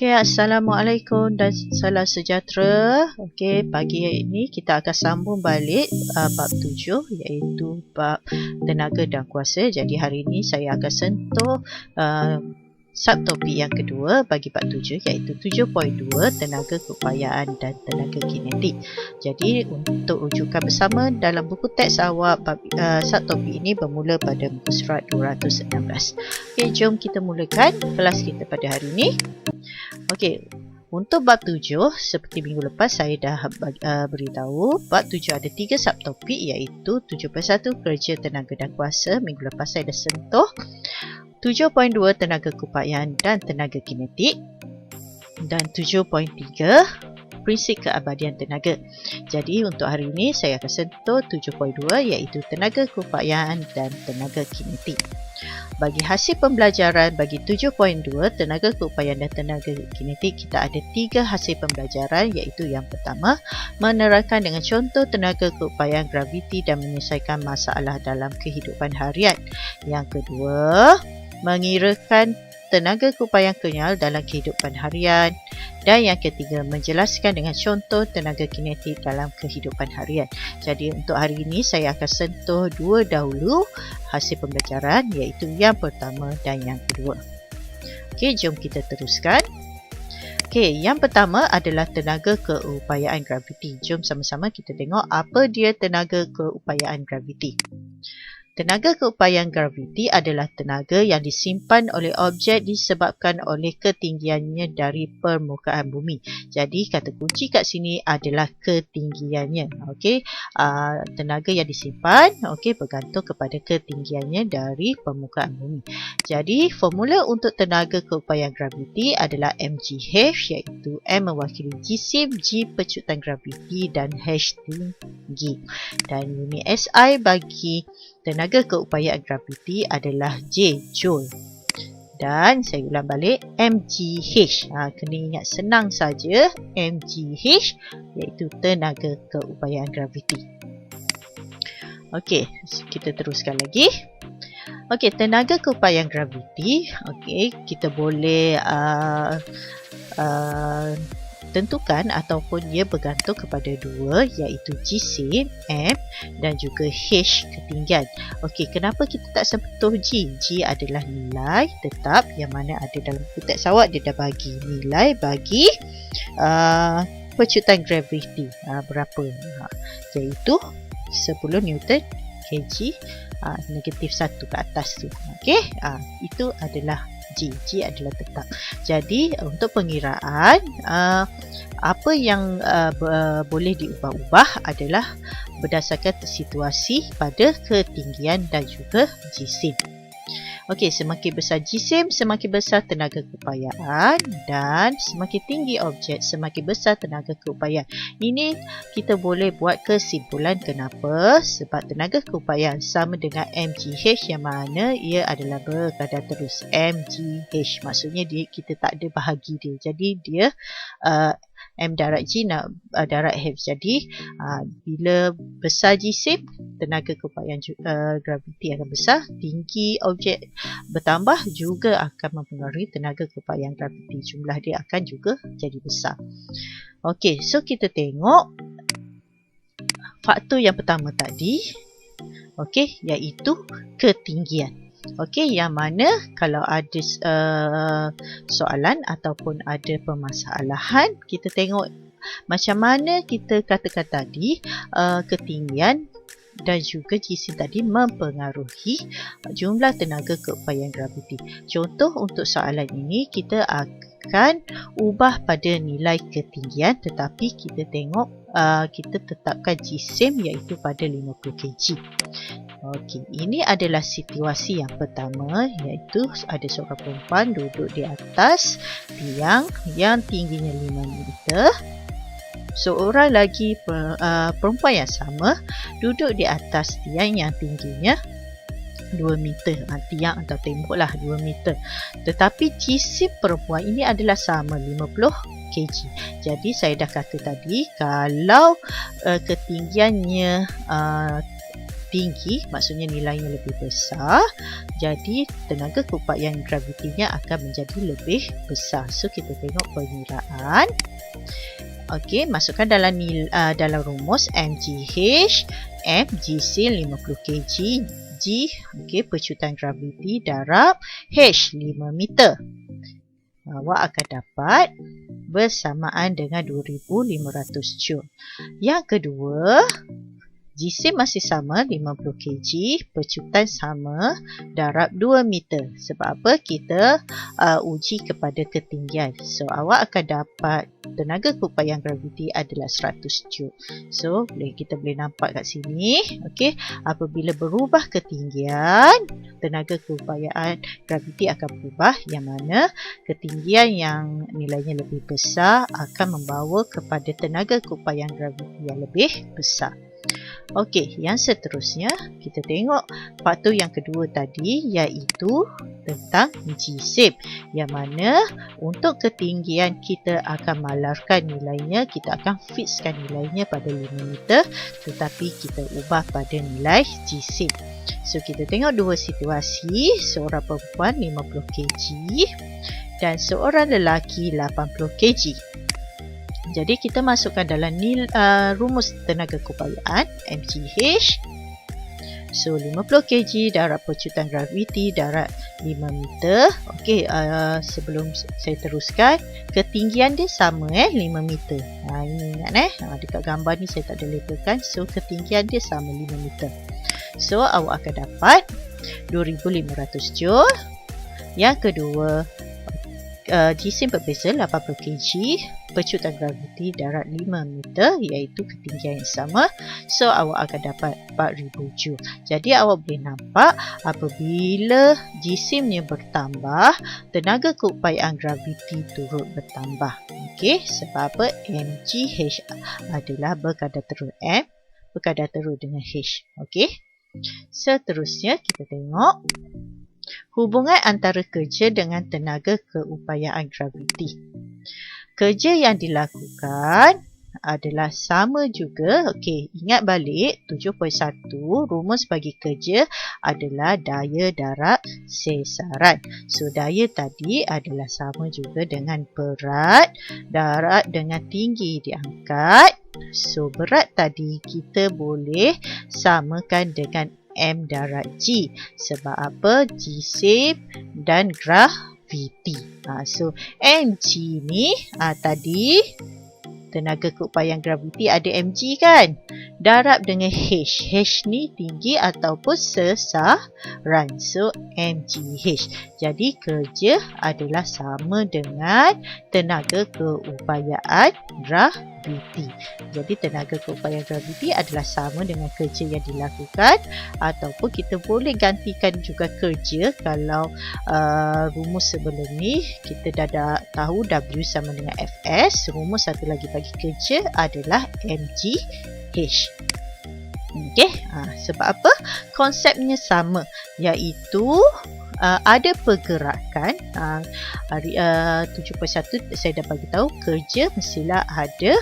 Okey, Assalamualaikum dan salam sejahtera. Okey, pagi ini kita akan sambung balik bab 7 iaitu bab tenaga dan kuasa. Jadi hari ini saya akan sentuh subtopik yang kedua bagi bab 7 iaitu 7.2 tenaga keupayaan dan tenaga kinetik. Jadi untuk rujukan bersama dalam buku teks awak subtopik ini bermula pada muka surat 216. Okey, jom kita mulakan kelas kita pada hari ini. Okey, untuk bab 7 seperti minggu lepas saya dah beritahu bab 7 ada 3 subtopik iaitu 7.1 kerja tenaga dan kuasa. Minggu lepas saya dah sentuh 7.2 tenaga keupayaan dan tenaga kinetik, dan 7.3 prinsip keabadian tenaga. Jadi untuk hari ini saya akan sentuh 7.2 iaitu tenaga keupayaan dan tenaga kinetik. Bagi hasil pembelajaran bagi 7.2 tenaga keupayaan dan tenaga kinetik, kita ada 3 hasil pembelajaran iaitu yang pertama, menerangkan dengan contoh tenaga keupayaan graviti dan menyelesaikan masalah dalam kehidupan harian. Yang kedua, mengirakan tenaga keupayaan kenyal dalam kehidupan harian. Dan yang ketiga, menjelaskan dengan contoh tenaga kinetik dalam kehidupan harian. Jadi untuk hari ini saya akan sentuh 2 dahulu hasil pembelajaran iaitu yang pertama dan yang kedua. Okey, jom kita teruskan. Okey, yang pertama adalah tenaga keupayaan graviti. Jom sama-sama kita tengok apa dia tenaga keupayaan graviti. Tenaga keupayaan graviti adalah tenaga yang disimpan oleh objek disebabkan oleh ketinggiannya dari permukaan bumi. Jadi kata kunci kat sini adalah ketinggiannya. Okey, tenaga yang disimpan bergantung kepada ketinggiannya dari permukaan bumi. Jadi formula untuk tenaga keupayaan graviti adalah mgh, iaitu M mewakili jisim, G pecutan graviti dan H tinggi. Dan unit SI bagi tenaga keupayaan graviti adalah J, Joule. Dan saya ulang balik, mgh. Kena ingat senang saja, mgh iaitu tenaga keupayaan graviti. Okey, kita teruskan lagi. Okey, tenaga keupayaan graviti, kita boleh tentukan ataupun dia bergantung kepada dua iaitu jisim M dan juga H ketinggian. Okey, kenapa kita tak sentuh G? G adalah nilai tetap yang mana ada dalam buku teks awak, dia dah bagi nilai bagi pecutan graviti berapa, iaitu 10 Newton kg negatif 1 ke atas tu. Okey, itu adalah G. G adalah tetap. Jadi untuk pengiraan apa yang boleh diubah-ubah adalah berdasarkan situasi pada ketinggian dan juga jisim. Okey, semakin besar jisim, semakin besar tenaga keupayaan, dan semakin tinggi objek, semakin besar tenaga keupayaan. Ini kita boleh buat kesimpulan kenapa, sebab tenaga keupayaan sama dengan mgh yang mana ia adalah berkadar terus. mgh maksudnya kita tak ada bahagi dia. Jadi dia M darab G darab H. Jadi bila besar jisim, tenaga keupayaan graviti akan besar. Tinggi objek bertambah juga akan mempengaruhi tenaga keupayaan graviti. Jumlah dia akan juga jadi besar. Okey, so kita tengok faktor yang pertama tadi, iaitu ketinggian. Okey, yang mana kalau ada soalan ataupun ada permasalahan, kita tengok macam mana kita katakan tadi ketinggian dan juga jisim tadi mempengaruhi jumlah tenaga keupayaan graviti. Contoh untuk soalan ini, kita akan ubah pada nilai ketinggian, tetapi kita tengok kita tetapkan jisim iaitu pada 50 kg. Okey, ini adalah situasi yang pertama, iaitu ada seorang perempuan duduk di atas tiang yang tingginya 5 meter. Seorang lagi perempuan yang sama duduk di atas tiang yang tingginya 2 meter. Tiang atau tembok lah 2 meter. Tetapi jisim perempuan ini adalah sama 50 kg. Jadi saya dah kata tadi, kalau ketinggiannya tinggi, maksudnya nilainya lebih besar, jadi tenaga keupayaan gravitinya akan menjadi lebih besar. So kita tengok pengiraan. Okey, masukkan dalam rumus MGH, M jisim 50 kg, G okey pecutan graviti darab H 5 meter. Awak akan dapat bersamaan dengan 2500 joule. Yang kedua, jisim masih sama 50 kg, pecutan sama, darab 2 meter. Sebab apa? Kita uji kepada ketinggian. So, awak akan dapat tenaga keupayaan graviti adalah 100 joule. So, kita boleh nampak kat sini. Okay, apabila berubah ketinggian, tenaga keupayaan graviti akan berubah. Yang mana ketinggian yang nilainya lebih besar akan membawa kepada tenaga keupayaan graviti yang lebih besar. Okey, yang seterusnya kita tengok faktor yang kedua tadi, iaitu tentang jisim, yang mana untuk ketinggian kita akan malarkan nilainya, kita akan fixkan nilainya pada 5 meter, tetapi kita ubah pada nilai jisim. So kita tengok dua situasi, seorang perempuan 50 kg dan seorang lelaki 80 kg. Jadi kita masukkan dalam rumus tenaga keupayaan MGH. So 50 kg darab pecutan graviti darab 5 meter. Okey, sebelum saya teruskan, ketinggian dia sama 5 meter. Ini ingat dekat gambar ni saya tak ada letakkan. So ketinggian dia sama 5 meter. So awak akan dapat 2500 joule. Yang kedua, jisim berbeza 80 kg, pecutan graviti darab 5 meter, iaitu ketinggian yang sama. So awak akan dapat 4000 joule. Jadi awak boleh nampak apabila jisimnya bertambah, tenaga keupayaan graviti turut bertambah. Okey, sebab apa? MGH adalah berkadar terus M berkadar terus dengan H. Okey. Seterusnya kita tengok hubungan antara kerja dengan tenaga keupayaan graviti. Kerja yang dilakukan adalah sama juga. Okey, ingat balik 7.1 rumus bagi kerja adalah daya darab sesaran. So daya tadi adalah sama juga dengan berat darab dengan tinggi diangkat. So berat tadi kita boleh samakan dengan M darab G. Sebab apa? Jisim dan graviti. So mg ni tadi tenaga keupayaan graviti ada mg kan, darab dengan h. H ni tinggi ataupun sesaran. So mgh. Jadi kerja adalah sama dengan tenaga keupayaan graviti. Jadi tenaga keupayaan graviti adalah sama dengan kerja yang dilakukan, ataupun kita boleh gantikan juga kerja. Kalau rumus sebelum ni kita dah tahu W sama dengan Fs, rumus satu lagi bagi kerja adalah mgh. Okey, sebab apa? Konsepnya sama, iaitu ada pergerakan. 7.1 saya dah bagi tahu kerja mestilah ada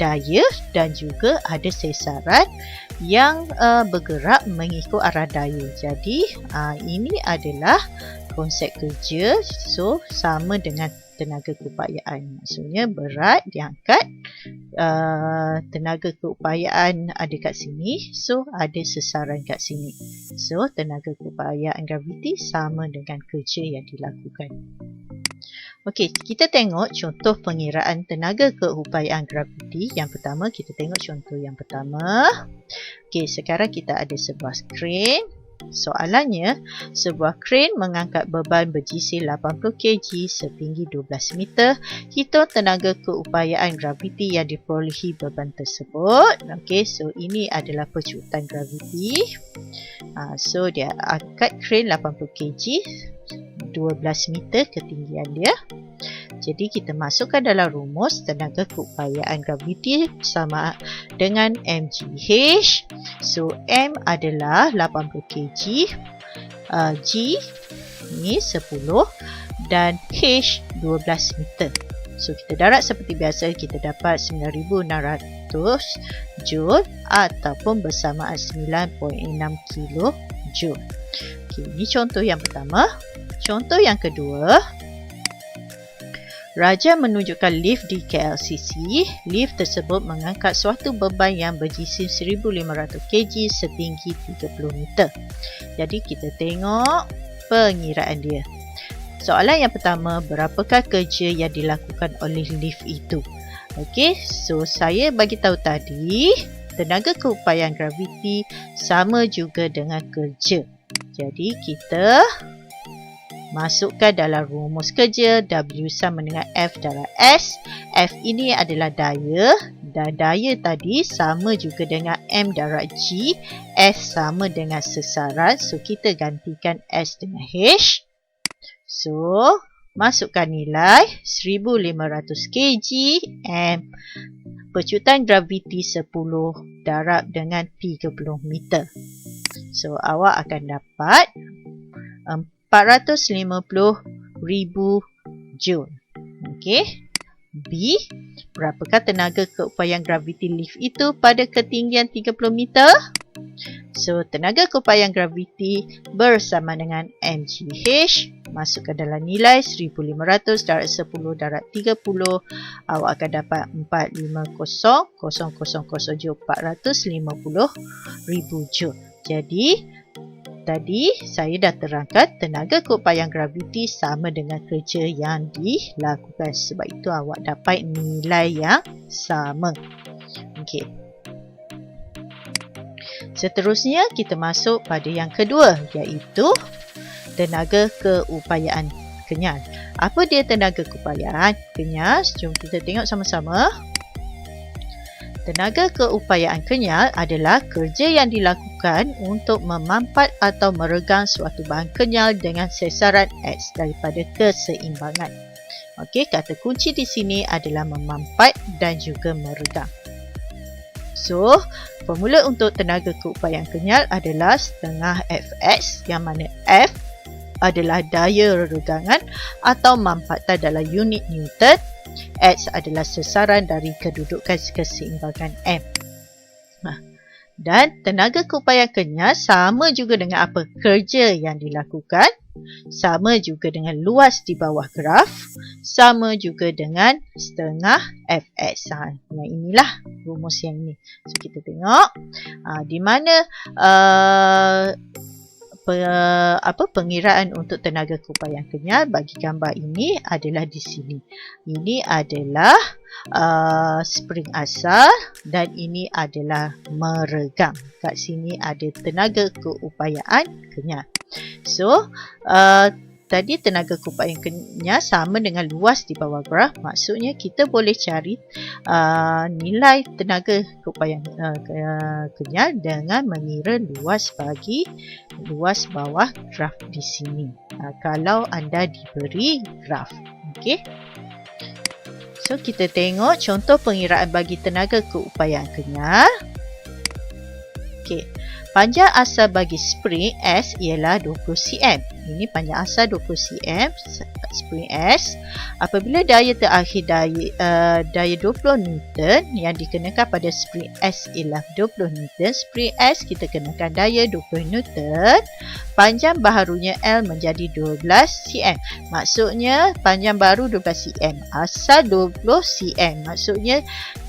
daya dan juga ada sesaran yang bergerak mengikut arah daya. Jadi ini adalah konsep kerja. So sama dengan tenaga keupayaan, maksudnya berat diangkat, tenaga keupayaan ada kat sini, so ada sesaran kat sini. So tenaga keupayaan graviti sama dengan kerja yang dilakukan. Okey, kita tengok contoh pengiraan tenaga keupayaan graviti. Yang pertama, kita tengok contoh yang pertama. Okey, sekarang kita ada sebuah crane. Soalannya, sebuah crane mengangkat beban berjisim 80 kg setinggi 12 meter. Hitung tenaga keupayaan graviti yang diperolehi beban tersebut. Okey, so ini adalah pecutan graviti. So dia angkat crane 80 kg, 12 meter ketinggian dia. Jadi kita masukkan dalam rumus tenaga keupayaan graviti sama dengan mgh. So M adalah 80 kg, G ni 10 dan H 12 meter. So kita darab seperti biasa, kita dapat 9,600 Joule ataupun bersamaan 9.6 kilojoule. Okey, ini contoh yang pertama. Contoh yang kedua, Raja menunjukkan lift di KLCC. Lift tersebut mengangkat suatu beban yang berjisim 1,500 kg setinggi 30 meter. Jadi kita tengok pengiraan dia. Soalan yang pertama, berapakah kerja yang dilakukan oleh lift itu? Okey, so saya bagi tahu tadi, tenaga keupayaan graviti sama juga dengan kerja. Jadi kita masukkan dalam rumus kerja, W sama dengan F darab S. F ini adalah daya dan daya tadi sama juga dengan M darab G. S sama dengan sesaran, so kita gantikan S dengan H. So masukkan nilai 1,500 kg M. Pecutan graviti 10 darab dengan 30 meter. So awak akan dapat 450,000 Joule. Okey. B, berapakah tenaga keupayaan graviti lift itu pada ketinggian 30 meter? So, tenaga keupayaan graviti bersama dengan mgh. Masukkan dalam nilai 1,500 darab 10 darab 30. Awak akan dapat 450,000 Joule. 450,000 Joule. Jadi, tadi saya dah terangkan tenaga keupayaan graviti sama dengan kerja yang dilakukan. Sebab itu awak dapat nilai yang sama. Okey. Seterusnya kita masuk pada yang kedua, iaitu tenaga keupayaan kenyal. Apa dia tenaga keupayaan kenyal? Jom kita tengok sama-sama. Tenaga keupayaan kenyal adalah kerja yang dilakukan untuk memampat atau meregang suatu bahan kenyal dengan sesaran X daripada keseimbangan. Okey, kata kunci di sini adalah memampat dan juga meregang. So, formula untuk tenaga keupayaan kenyal adalah setengah Fx, yang mana F adalah daya regangan atau mampatan dalam unit Newton. X adalah sesaran dari kedudukan keseimbangan M. Dan tenaga keupayaan kenyal sama juga dengan apa kerja yang dilakukan, sama juga dengan luas di bawah graf, sama juga dengan setengah Fx. Yang inilah rumus yang ini. So kita tengok di mana pengiraan untuk tenaga keupayaan kenyal bagi gambar ini adalah di sini. Ini adalah spring asal dan ini adalah meregang. Kat sini ada tenaga keupayaan kenyal. So, tadi tenaga keupayaan kenyal sama dengan luas di bawah graf. Maksudnya kita boleh cari nilai tenaga keupayaan kenyal dengan mengira luas bagi luas bawah graf di sini. Kalau anda diberi graf. Okey. So, kita tengok contoh pengiraan bagi tenaga keupayaan kenyal. Okey. Panjang asal bagi spring S ialah 20 cm. Ini panjang asal 20 cm spring S. Apabila daya terakhir daya 20 Newton yang dikenakan pada spring S ialah 20 Newton, spring S kita kenakan daya 20 Newton, panjang baharunya L menjadi 12 cm. Maksudnya panjang baru 12 cm, asal 20 cm. Maksudnya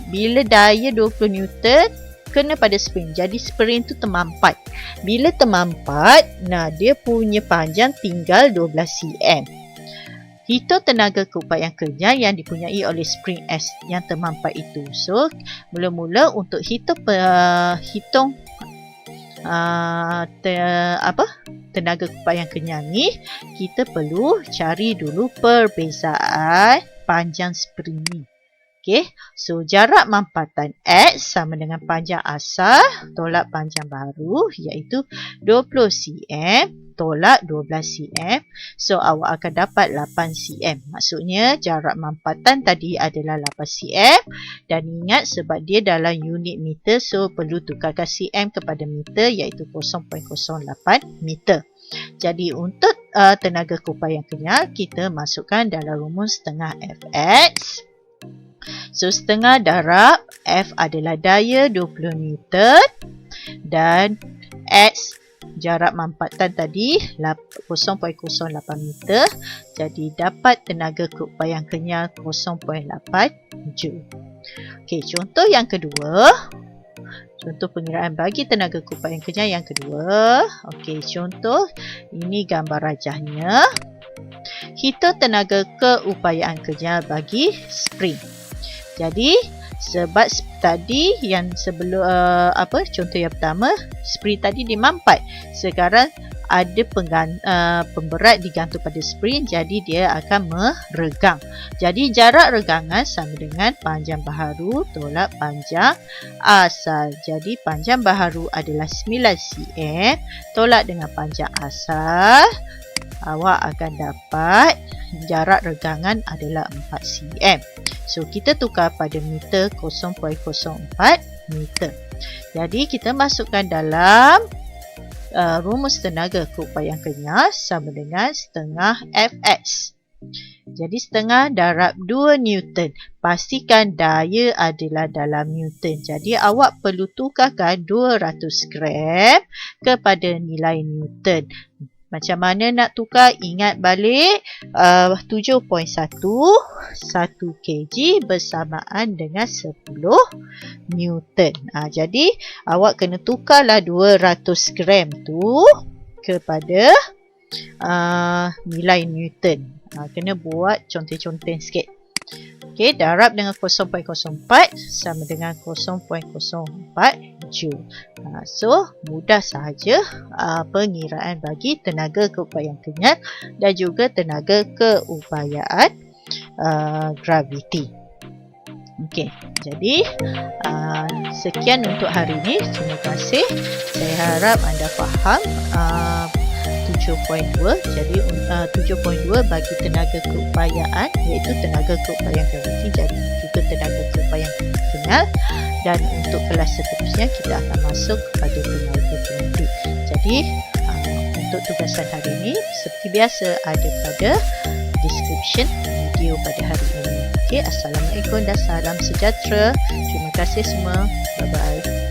bila daya 20 Newton kena pada spring, jadi spring tu termampat. Bila termampat, dia punya panjang tinggal 12 cm. Hitung tenaga keupayaan kenyal yang dipunyai oleh spring S yang termampat itu. So, mula-mula untuk tenaga keupayaan kenyal ni, kita perlu cari dulu perbezaan panjang spring ni. Okey, so jarak mampatan X sama dengan panjang asal tolak panjang baru, iaitu 20 cm tolak 12 cm. So awak akan dapat 8 cm. Maksudnya jarak mampatan tadi adalah 8 cm. Dan ingat sebab dia dalam unit meter, so perlu tukarkan cm kepada meter, iaitu 0.08 meter. Jadi untuk tenaga keupayaan kenyal, kita masukkan dalam rumus setengah Fx So setengah darab F adalah daya 20 Newton dan X jarak mampatan tadi 0.08 meter. Jadi dapat tenaga keupayaan kenyal 0.8 Joule. Okey, contoh yang kedua. Contoh pengiraan bagi tenaga keupayaan kenyal yang kedua. Okey, contoh ini gambar rajahnya. Hitung tenaga keupayaan kenyal bagi spring. Jadi sebab tadi yang sebelum contoh yang pertama, spring tadi dimampat. Sekarang ada pemberat digantung pada spring, jadi dia akan meregang. Jadi jarak regangan sama dengan panjang baharu tolak panjang asal. Jadi panjang baharu adalah 9 cm tolak dengan panjang asal. Awak akan dapat jarak regangan adalah 4 cm. So kita tukar pada meter 0.04 meter. Jadi kita masukkan dalam rumus tenaga keupayaan kenyal sama dengan setengah Fx. Jadi setengah darab 2 Newton. Pastikan daya adalah dalam Newton. Jadi awak perlu tukarkan 200 gram kepada nilai Newton. Macam mana nak tukar? Ingat balik 7.1 1 kg bersamaan dengan 10 Newton. Jadi awak kena tukarlah 200 gram tu kepada nilai Newton. Kena buat conteng-conteng sikit. Okey, darab dengan 0.04 sama dengan 0.04 Joule. So, mudah sahaja pengiraan bagi tenaga keupayaan kenyal dan juga tenaga keupayaan graviti. Okey, jadi sekian untuk hari ini. Terima kasih. Saya harap anda faham 7.2. Jadi 7.2 bagi tenaga keupayaan iaitu tenaga keupayaan graviti, jadi juga tenaga keupayaan kenyal. Dan untuk kelas seterusnya kita akan masuk kepada tenaga kinetik. Jadi untuk tugasan hari ini seperti biasa ada pada description video pada hari ini. Okey, assalamualaikum dan salam sejahtera. Terima kasih semua. Bye bye.